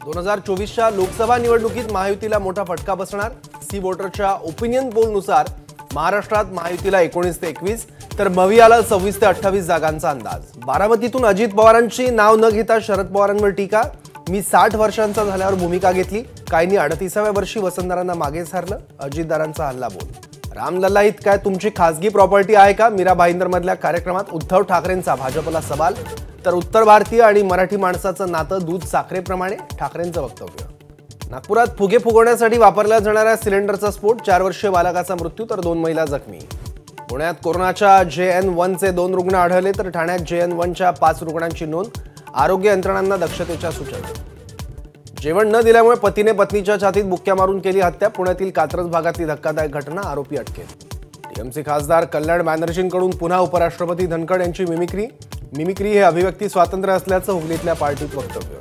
2024च्या लोकसभा निवडणुकीत महायुतीला मोठा फटका बसणार। सी वोटरच्या ओपिनियन पोलनुसार महाराष्ट्रात महायुतीला 19 ते 21 तर मवियाला 26 ते 28 जागांचा अंदाज। बारामतीतून अजित पवारांची नाव न घेता शरद पवारांवर टीका। मी 60 वर्षांचा झाल्यावर भूमिका घेतली, काहींनी 38व्या वर्षी वसंतदारांना मागे सारलं। अजितदारांचा हल्ला बोल। रामलल्लाईत काय तुमची खासगी प्रॉपर्टी आहे का? मीरा भाईंदरमधल्या कार्यक्रमात उद्धव ठाकरेंचा भाजपला सवाल। तर उत्तर भारतीय आणि मराठी माणसाचं नातं दूध साखरेप्रमाणे, ठाकरेंचं वक्तव्य। नागपुरात फुगे फुगवण्यासाठी वापरल्या जाणाऱ्या सिलेंडरचा स्फोट, 4 वर्षीय बालकाचा मृत्यू तर 2 महिला जखमी। पुण्यात कोरोनाच्या JN1 चे 2 रुग्ण आढळले तर ठाण्यात JN1 च्या 5 रुग्णांची नोंद। आरोग्य यंत्रणांना दक्षतेच्या सूचना। जेवण न दिल्यामुळे पतीने पत्नीच्या छातीत बुक्क्या मारून केली हत्या। पुण्यातील कात्रज भागातली धक्कादायक घटना, आरोपी अटकेत। टीएमसी खासदार कल्याण बॅनर्जींकडून पुन्हा उपराष्ट्रपती धनखड यांची मिमिक्री हे अभिव्यक्ती स्वातंत्र्य असल्याचं हुगलीतल्या पार्टीत वक्तव्य।